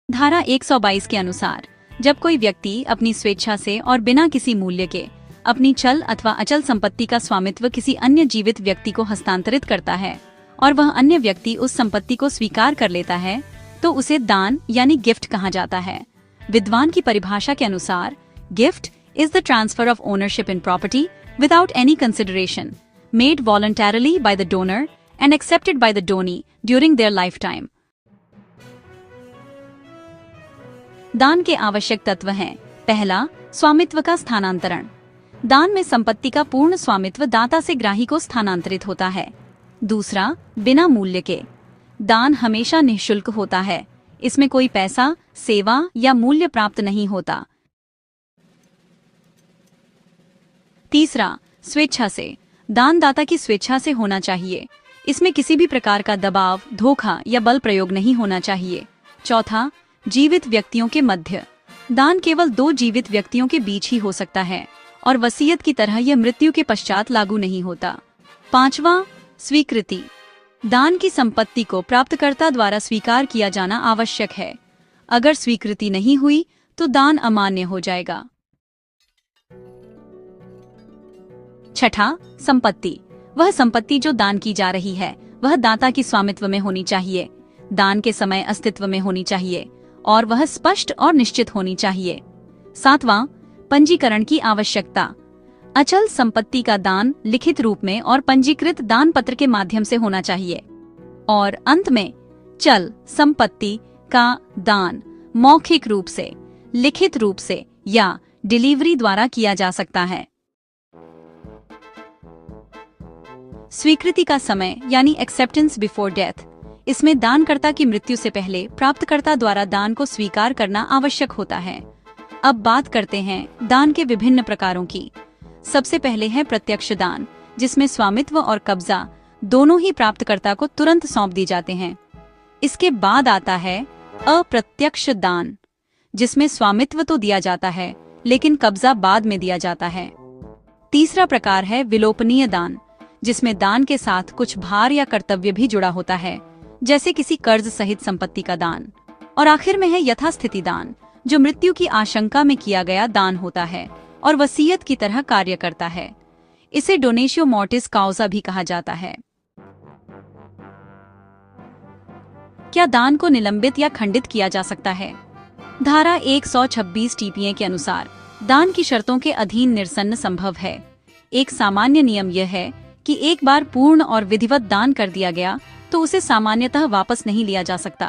धारा 122 के अनुसार जब कोई व्यक्ति अपनी स्वेच्छा से और बिना किसी मूल्य के अपनी चल अथवा अचल संपत्ति का स्वामित्व किसी अन्य जीवित व्यक्ति को हस्तांतरित करता है और वह अन्य व्यक्ति उस संपत्ति को स्वीकार कर लेता है तो उसे दान यानी गिफ्ट कहा जाता है। विद्वान की परिभाषा के अनुसार gift is the transfer of ownership in property without any consideration made voluntarily by the donor and accepted by the Downey during their life time. दान के आवश्यक तत्व हैं। पहला, स्वामित्व का स्थानांतरण। दान में संपत्ति का पूर्ण स्वामित्व दाता से ग्राही को स्थानांतरित होता है। दूसरा, बिना मूल्य के। दान हमेशा निःशुल्क होता है, इसमें कोई पैसा, सेवा या मूल्य प्राप्त नहीं होता। तीसरा, स्वेच्छा से। दान दाता की स्वेच्छा से होना चाहिए, इसमें किसी भी प्रकार का दबाव, धोखा या बल प्रयोग नहीं होना चाहिए। चौथा, जीवित व्यक्तियों के मध्य। दान केवल दो जीवित व्यक्तियों के बीच ही हो सकता है और वसीयत की तरह यह मृत्यु के पश्चात लागू नहीं होता। पांचवा, स्वीकृति। दान की संपत्ति को प्राप्तकर्ता द्वारा स्वीकार किया जाना आवश्यक है। अगर स्वीकृति नहीं हुई तो दान अमान्य हो जाएगा। छठा, संपत्ति। वह संपत्ति जो दान की जा रही है वह दाता की स्वामित्व में होनी चाहिए, दान के समय अस्तित्व में होनी चाहिए और वह स्पष्ट और निश्चित होनी चाहिए। सातवां, पंजीकरण की आवश्यकता। अचल संपत्ति का दान लिखित रूप में और पंजीकृत दान पत्र के माध्यम से होना चाहिए। और अंत में, चल संपत्ति का दान मौखिक रूप से, लिखित रूप से या डिलीवरी द्वारा किया जा सकता है। स्वीकृति का समय यानी एक्सेप्टेंस बिफोर डेथ। इसमें दानकर्ता की मृत्यु से पहले प्राप्तकर्ता द्वारा दान को स्वीकार करना आवश्यक होता है। अब बात करते हैं दान के विभिन्न प्रकारों की। सबसे पहले है प्रत्यक्ष दान, जिसमें स्वामित्व और कब्जा दोनों ही प्राप्तकर्ता को तुरंत सौंप दिए जाते हैं। इसके बाद आता है अप्रत्यक्ष दान, जिसमें स्वामित्व तो दिया जाता है लेकिन कब्जा बाद में दिया जाता है। तीसरा प्रकार है विलोपनीय दान, जिसमें दान के साथ कुछ भार या कर्तव्य भी जुड़ा होता है, जैसे किसी कर्ज सहित संपत्ति का दान। और आखिर में है यथास्थिति दान, जो मृत्यु की आशंका में किया गया दान होता है और वसीयत की तरह कार्य करता है। इसे डोनेशियो मोर्टिस काउजा भी कहा जाता है। क्या दान को निलंबित या खंडित किया जा सकता है? धारा 126 टीपीए के अनुसार दान की शर्तों के अधीन निरसन संभव है। एक सामान्य नियम यह है कि एक बार पूर्ण और विधिवत दान कर दिया गया तो उसे सामान्यतः वापस नहीं लिया जा सकता।